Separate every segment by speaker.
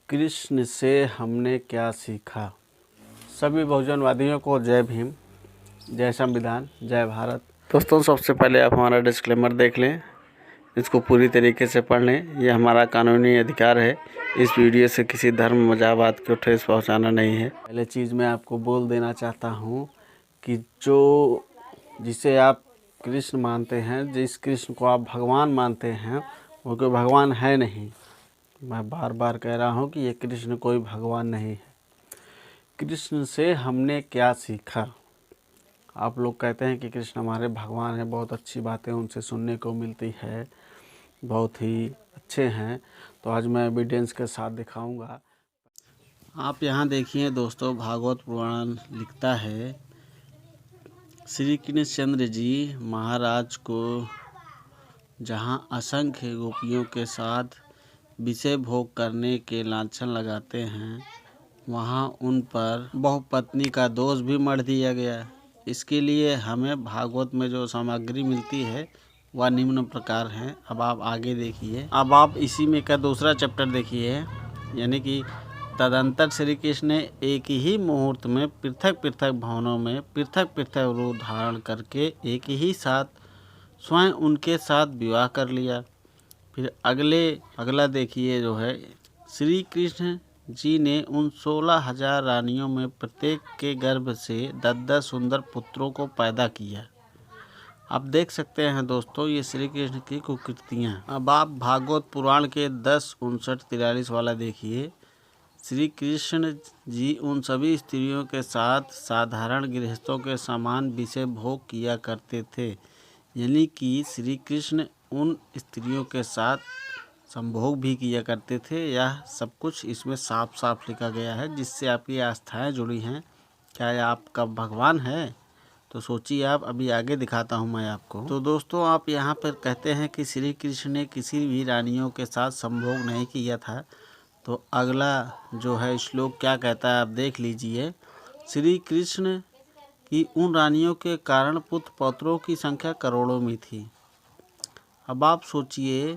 Speaker 1: कृष्ण से हमने क्या सीखा। सभी बहुजनवादियों को जय भीम, जय संविधान, जय भारत। दोस्तों, सबसे पहले आप हमारा डिस्क्लेमर देख लें, इसको पूरी तरीके से पढ़ लें। ये हमारा कानूनी अधिकार है। इस वीडियो से किसी धर्म मजाबात को ठेस पहुंचाना नहीं है। पहले चीज़ मैं आपको बोल देना चाहता हूं कि जिसे आप कृष्ण मानते हैं, जिस कृष्ण को आप भगवान मानते हैं, वो कोई भगवान है नहीं। मैं बार बार कह रहा हूं कि ये कृष्ण कोई भगवान नहीं है। कृष्ण से हमने क्या सीखा। आप लोग कहते हैं कि कृष्ण हमारे भगवान हैं, बहुत अच्छी बातें उनसे सुनने को मिलती है, बहुत ही अच्छे हैं। तो आज मैं एविडेंस के साथ दिखाऊंगा। आप यहाँ देखिए दोस्तों, भागवत पुराण लिखता है, श्री कृष्णचंद्र जी महाराज को जहाँ असंख्य गोपियों के साथ विषय भोग करने के लांछन लगाते हैं, वहाँ उन पर बहुपत्नी का दोष भी मढ़ दिया गया। इसके लिए हमें भागवत में जो सामग्री मिलती है वह निम्न प्रकार है। अब आप आगे देखिए। अब आप इसी में का दूसरा चैप्टर देखिए, यानी कि तदंतर श्री कृष्ण ने एक ही मुहूर्त में पृथक पृथक भवनों में पृथक पृथक रूप धारण करके एक ही साथ स्वयं उनके साथ विवाह कर लिया। फिर अगला देखिए जो है, श्री कृष्ण जी ने उन 16,000 रानियों में प्रत्येक के गर्भ से 10-10 सुंदर पुत्रों को पैदा किया। आप देख सकते हैं दोस्तों, ये श्री कृष्ण की कुकृतियाँ। अब आप भागवत पुराण के 10:59-43 वाला देखिए। श्री कृष्ण जी उन सभी स्त्रियों के साथ साधारण गृहस्थों के समान विषय भोग किया करते थे, यानी कि श्री कृष्ण उन स्त्रियों के साथ संभोग भी किया करते थे। यह सब कुछ इसमें साफ साफ लिखा गया है, जिससे आपकी आस्थाएं जुड़ी हैं। क्या यह आपका भगवान है? तो सोचिए आप। अभी आगे दिखाता हूं मैं आपको। तो दोस्तों, आप यहाँ पर कहते हैं कि श्री कृष्ण ने किसी भी रानियों के साथ संभोग नहीं किया था। तो अगला जो है श्लोक क्या कहता है, आप देख लीजिए। श्री कृष्ण की उन रानियों के कारण पुत्र पौत्रों की संख्या करोड़ों में थी। अब आप सोचिए,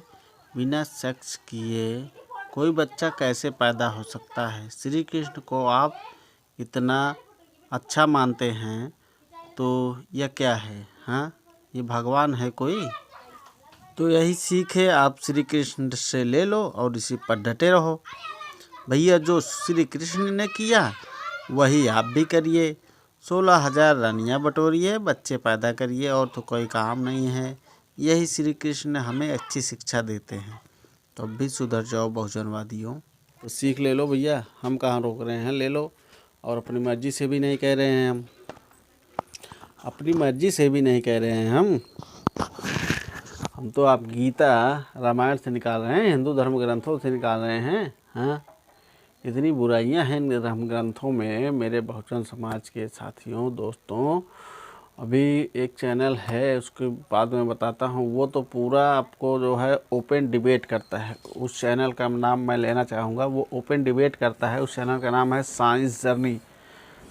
Speaker 1: बिना सेक्स किए कोई बच्चा कैसे पैदा हो सकता है। श्री कृष्ण को आप इतना अच्छा मानते हैं, तो यह क्या है? हाँ, ये भगवान है कोई? तो यही सीख है, आप श्री कृष्ण से ले लो और इसी पर डटे रहो। भैया, जो श्री कृष्ण ने किया वही आप भी करिए। 16,000 रानियाँ बटोरिए, बच्चे पैदा करिए, और तो कोई काम नहीं है। यही श्री कृष्ण हमें अच्छी शिक्षा देते हैं। तो अब भी सुधर जाओ बहुजनवादियों, तो सीख ले लो भैया। हम कहाँ रोक रहे हैं, ले लो। और अपनी मर्जी से भी नहीं कह रहे हैं हम, अपनी मर्जी से भी नहीं कह रहे हैं हम तो आप गीता रामायण से निकाल रहे हैं, हिंदू धर्म ग्रंथों से निकाल रहे हैं। हाँ, इतनी बुराइयां हैं इन धर्म ग्रंथों में मेरे बहुजन समाज के साथियों, दोस्तों। अभी एक चैनल है, उसके बाद में बताता हूँ। वो तो पूरा आपको जो है ओपन डिबेट करता है। उस चैनल का नाम मैं लेना चाहूँगा। वो ओपन डिबेट करता है। उस चैनल का नाम है साइंस जर्नी,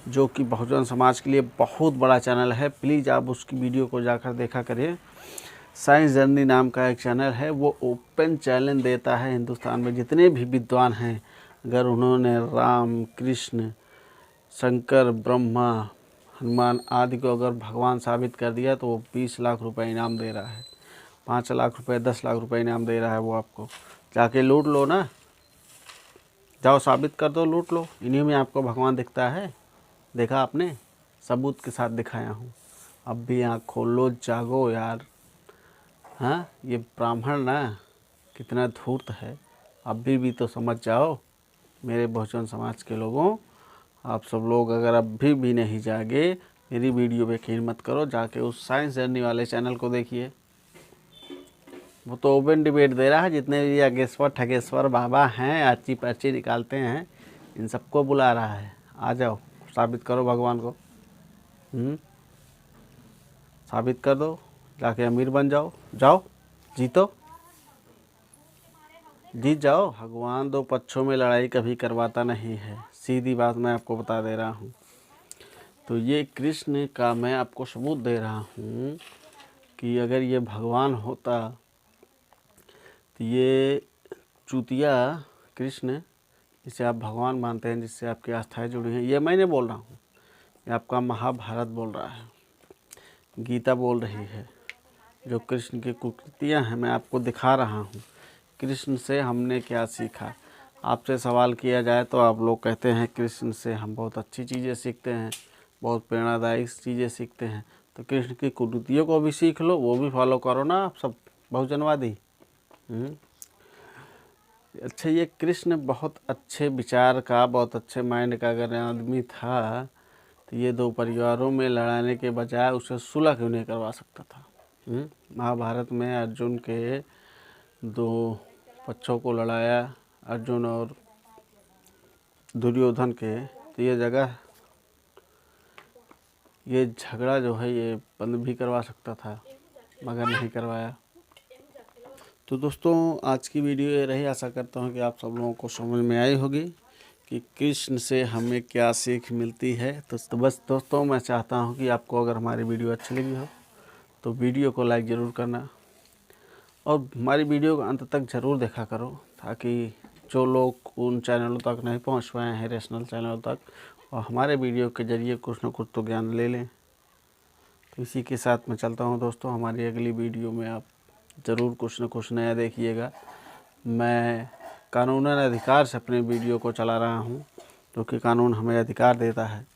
Speaker 1: जो कि बहुजन समाज के लिए बहुत बड़ा चैनल है। प्लीज़ आप उसकी वीडियो को जाकर देखा करिए। साइंस जर्नी नाम का एक चैनल है। वो ओपन चैलेंज देता है हिंदुस्तान में जितने भी विद्वान हैं, अगर उन्होंने राम, कृष्ण, शंकर, ब्रह्मा, हनुमान आदि को अगर भगवान साबित कर दिया, तो वो 20 लाख रुपए इनाम दे रहा है। 5 लाख रुपए, 10 लाख रुपए इनाम दे रहा है। वो आपको जाके लूट लो ना, जाओ साबित कर दो, लूट लो। इन्हीं में आपको भगवान दिखता है। देखा आपने? सबूत के साथ दिखाया हूँ। अब भी आँख खोल लो, जागो यार। हाँ, ये ब्राह्मण ना कितना धूर्त है, अभी भी तो समझ जाओ मेरे बहुजन समाज के लोगों। आप सब लोग अगर अभी भी नहीं जागे, मेरी वीडियो पे यकीन मत करो, जाके उस साइंस जर्नी वाले चैनल को देखिए। वो तो ओपन डिबेट दे रहा है। जितने भी अगेश्वर ठगेश्वर बाबा हैं, अच्छी पर्ची निकालते हैं, इन सबको बुला रहा है। आ जाओ, साबित करो भगवान को। साबित कर दो, जाके अमीर बन जाओ। जाओ, जीतो, जीत जाओ। भगवान दो पक्षों में लड़ाई कभी करवाता नहीं है, सीधी बात मैं आपको बता दे रहा हूँ। तो ये कृष्ण का मैं आपको सबूत दे रहा हूँ कि अगर ये भगवान होता तो ये चूतिया कृष्ण जिसे आप भगवान मानते हैं, जिससे आपकी आस्थाएं जुड़ी हैं, ये मैं नहीं बोल रहा हूँ, ये आपका महाभारत बोल रहा है, गीता बोल रही है। जो कृष्ण की कुकृतियाँ हैं मैं आपको दिखा रहा हूँ। कृष्ण से हमने क्या सीखा? आपसे सवाल किया जाए तो आप लोग कहते हैं कृष्ण से हम बहुत अच्छी चीज़ें सीखते हैं, बहुत प्रेरणादायी चीज़ें सीखते हैं। तो कृष्ण की कुकृतियों को भी सीख लो, वो भी फॉलो करो ना आप सब बहुजनवादी। अच्छा, ये कृष्ण बहुत अच्छे विचार का, बहुत अच्छे माइंड का अगर आदमी था तो ये दो परिवारों में लड़ाने के बजाय उसे सुलह क्यों नहीं करवा सकता था? महाभारत में अर्जुन के दो पक्षों को लड़ाया, अर्जुन और दुर्योधन के, तो ये झगड़ा जो है ये बंद भी करवा सकता था, मगर नहीं करवाया। तो दोस्तों, आज की वीडियो ये रही। आशा करता हूँ कि आप सब लोगों को समझ में आई होगी कि कृष्ण से हमें क्या सीख मिलती है। तो बस दोस्तों, मैं चाहता हूँ कि आपको अगर हमारी वीडियो अच्छी लगी हो तो वीडियो को लाइक ज़रूर करना और हमारी वीडियो को अंत तक ज़रूर देखा करो, ताकि जो लोग उन चैनलों तक नहीं पहुँच पाए हैं, रैशनल चैनलों तक, और हमारे वीडियो के ज़रिए कुछ न कुछ तो ज्ञान ले लें। तो इसी के साथ मैं चलता हूँ दोस्तों। हमारी अगली वीडियो में आप ज़रूर कुछ न कुछ नया देखिएगा। मैं कानूनन अधिकार से अपने वीडियो को चला रहा हूँ, क्योंकि कानून हमें अधिकार देता है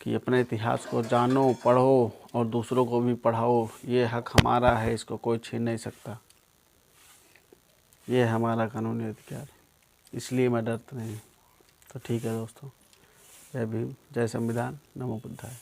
Speaker 1: कि अपने इतिहास को जानो, पढ़ो और दूसरों को भी पढ़ाओ। ये हक हमारा है, इसको कोई छीन नहीं सकता। ये है हमारा कानूनी अधिकार, इसलिए मैं डरता नहीं। तो ठीक है दोस्तों, जय भीम, जय संविधान, नमो बुद्धाय।